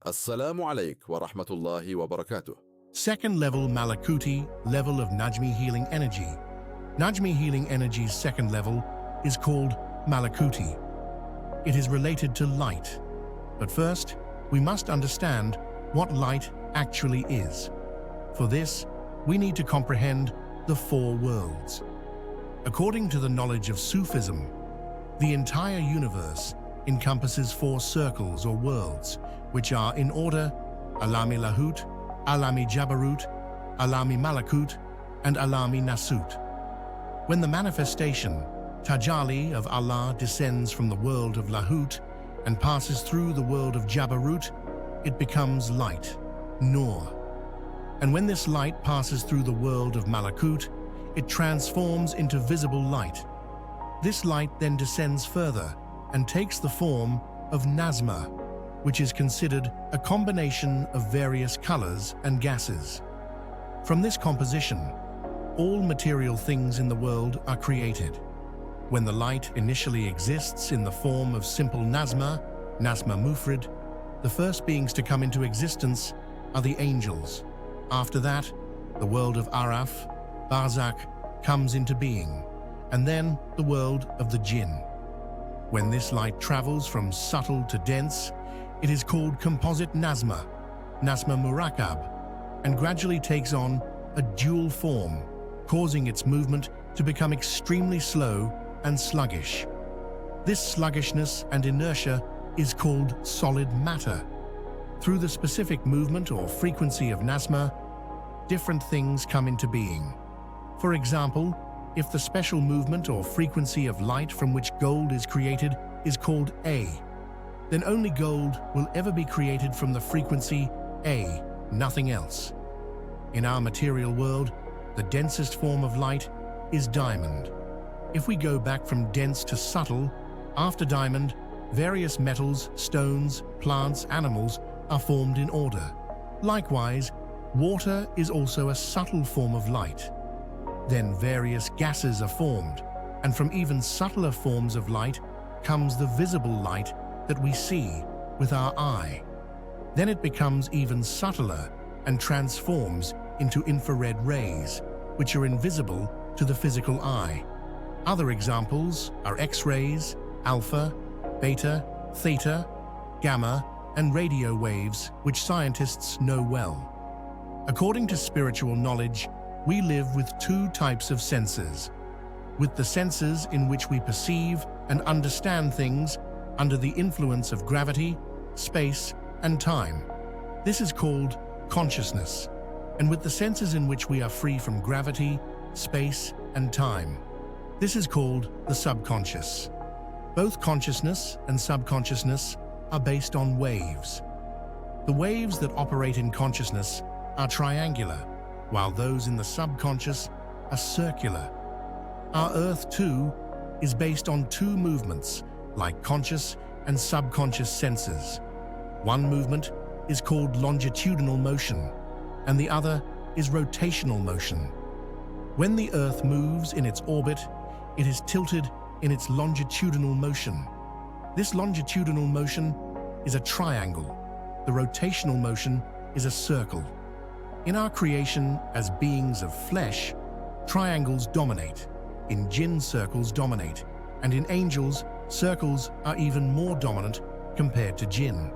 Assalamu alaikum wa rahmatullahi wa barakatuh. Second level Malakuti, level of Najmi Healing Energy. Najmi Healing Energy's second level is called Malakuti. It is related to light. But first, we must understand what light actually is. For this, we need to comprehend the four worlds. According to the knowledge of Sufism, the entire universe encompasses four circles or worlds, which are in order Alami Lahut, Alami Jabarut, Alami Malakut, and Alami Nasoot. When the manifestation, Tajalli of Allah descends from the world of Lahut and passes through the world of Jabarut, it becomes light, Nur. And when this light passes through the world of Malakut, it transforms into visible light. This light then descends further and takes the form of Nazma, which is considered a combination of various colors and gases. From this composition, all material things in the world are created. When the light initially exists in the form of simple Nazma Mufrid, the first beings to come into existence are the angels. After that, the world of Araf, Barzakh, comes into being, and then the world of the jinn. When this light travels from subtle to dense, it is called composite Nazma Murakab, and gradually takes on a dual form, causing its movement to become extremely slow and sluggish. This sluggishness and inertia is called solid matter. Through the specific movement or frequency of Nazma, different things come into being. For example, if the special movement or frequency of light from which gold is created is called A, then only gold will ever be created from the frequency A, nothing else. In our material world, the densest form of light is diamond. If we go back from dense to subtle, after diamond, various metals, stones, plants, animals are formed in order. Likewise, water is also a subtle form of light. Then various gases are formed, and from even subtler forms of light comes the visible light that we see with our eye. Then it becomes even subtler and transforms into infrared rays, which are invisible to the physical eye. Other examples are X-rays, alpha, beta, theta, gamma, and radio waves, which scientists know well. According to spiritual knowledge, we live with two types of senses. With the senses in which we perceive and understand things under the influence of gravity, space, and time. This is called consciousness. And with the senses in which we are free from gravity, space, and time. This is called the subconscious. Both consciousness and subconsciousness are based on waves. The waves that operate in consciousness are triangular, while those in the subconscious are circular. Our Earth, too, is based on two movements, like conscious and subconscious senses. One movement is called longitudinal motion, and the other is rotational motion. When the Earth moves in its orbit, it is tilted in its longitudinal motion. This longitudinal motion is a triangle. The rotational motion is a circle. In our creation as beings of flesh, triangles dominate. In jinn, circles dominate. And in angels, circles are even more dominant compared to jinn.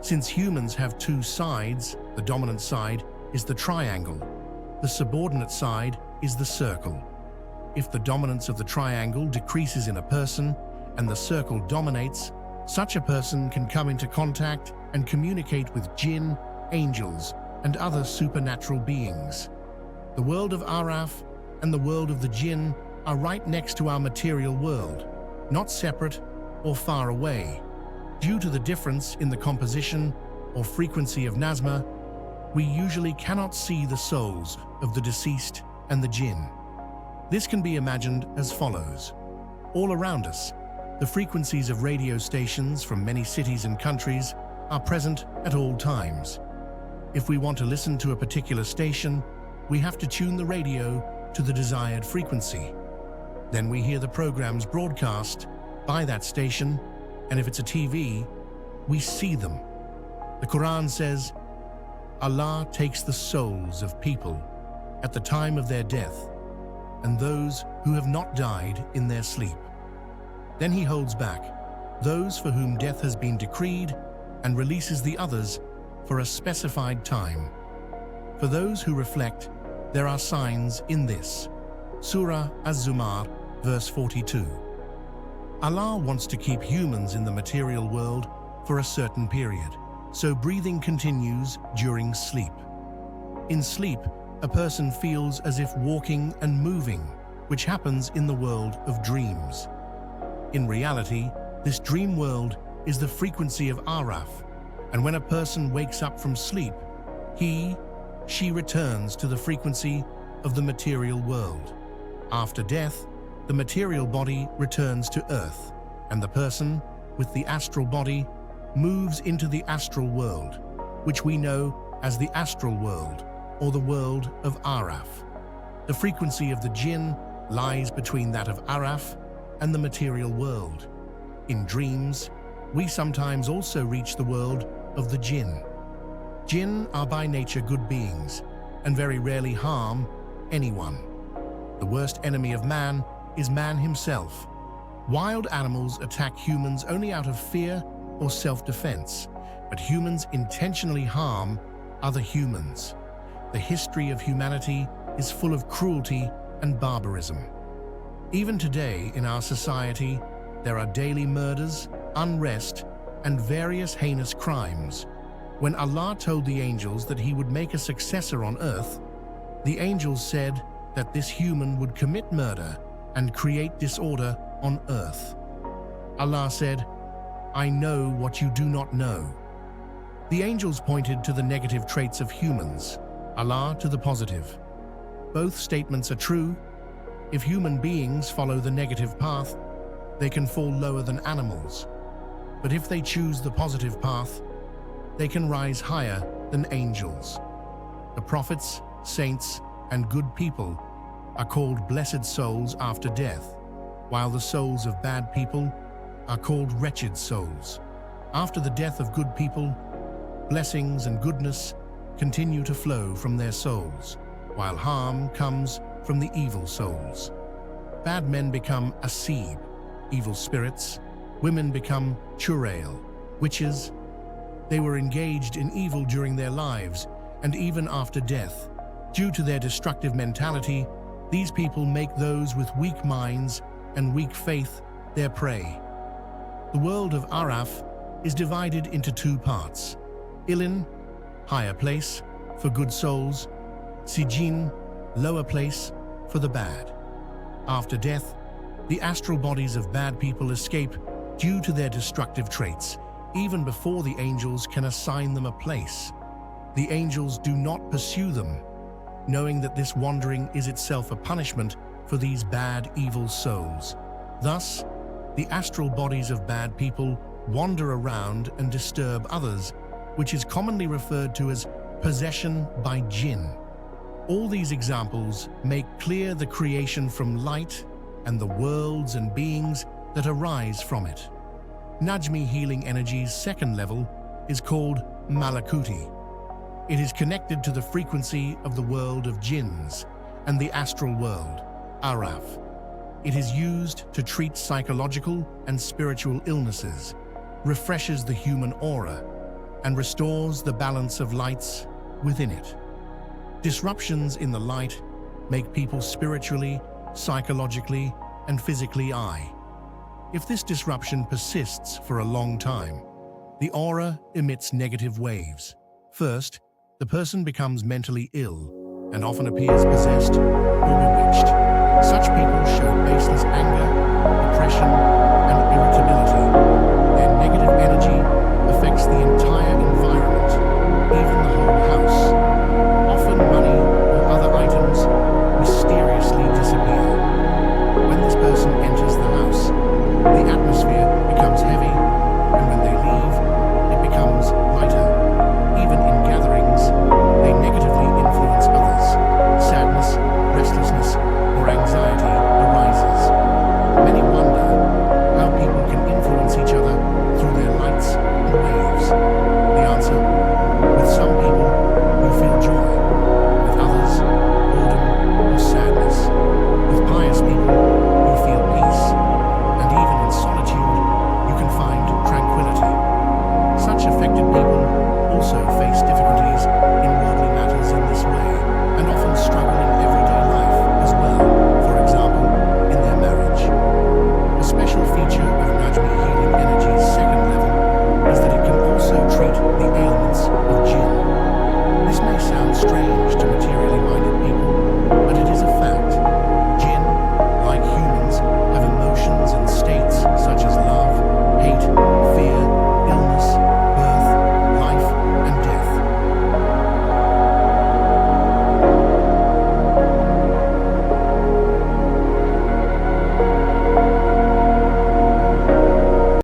Since humans have two sides, the dominant side is the triangle. The subordinate side is the circle. If the dominance of the triangle decreases in a person and the circle dominates, such a person can come into contact and communicate with jinn, angels, and other supernatural beings. The world of Araf and the world of the jinn are right next to our material world, not separate or far away. Due to the difference in the composition or frequency of Nazma, we usually cannot see the souls of the deceased and the jinn. This can be imagined as follows. All around us, the frequencies of radio stations from many cities and countries are present at all times. If we want to listen to a particular station, we have to tune the radio to the desired frequency. Then we hear the programs broadcast by that station, and if it's a TV, we see them. The Quran says, Allah takes the souls of people at the time of their death and those who have not died in their sleep. Then He holds back those for whom death has been decreed and releases the others for a specified time. For those who reflect, there are signs in this. Surah Az-Zumar, verse 42. Allah wants to keep humans in the material world for a certain period, so breathing continues during sleep. In sleep, a person feels as if walking and moving, which happens in the world of dreams. In reality, this dream world is the frequency of Araf, and when a person wakes up from sleep, she returns to the frequency of the material world. After death, the material body returns to earth, and the person, with the astral body, moves into the astral world, which we know as the astral world, or the world of Araf. The frequency of the jinn lies between that of Araf and the material world. In dreams, we sometimes also reach the world of the jinn. Jinn are by nature good beings and very rarely harm anyone. The worst enemy of man is man himself. Wild animals attack humans only out of fear or self-defense, but humans intentionally harm other humans. The history of humanity is full of cruelty and barbarism. Even today in our society, there are daily murders, unrest, and various heinous crimes. When Allah told the angels that He would make a successor on earth, the angels said that this human would commit murder and create disorder on earth. Allah said, "I know what you do not know." The angels pointed to the negative traits of humans, Allah to the positive. Both statements are true. If human beings follow the negative path, they can fall lower than animals. But if they choose the positive path, they can rise higher than angels. The prophets, saints, and good people are called blessed souls after death, while the souls of bad people are called wretched souls. After the death of good people, blessings and goodness continue to flow from their souls, while harm comes from the evil souls. Bad men become asib, evil spirits. Women become churail, witches. They were engaged in evil during their lives and even after death. Due to their destructive mentality, these people make those with weak minds and weak faith their prey. The world of Araf is divided into two parts. Ilin, higher place, for good souls. Sijin, lower place, for the bad. After death, the astral bodies of bad people escape due to their destructive traits, even before the angels can assign them a place. The angels do not pursue them, knowing that this wandering is itself a punishment for these bad, evil souls. Thus, the astral bodies of bad people wander around and disturb others, which is commonly referred to as possession by jinn. All these examples make clear the creation from light and the worlds and beings that arise from it. Najmi Healing Energy's second level is called Malakuti. It is connected to the frequency of the world of jinns and the astral world, Araf. It is used to treat psychological and spiritual illnesses, refreshes the human aura, and restores the balance of lights within it. Disruptions in the light make people spiritually, psychologically, and physically ill. If this disruption persists for a long time, the aura emits negative waves. First, the person becomes mentally ill and often appears possessed or bewitched. Such people show baseless anger, depression, and irritability. Their negative energy affects the entire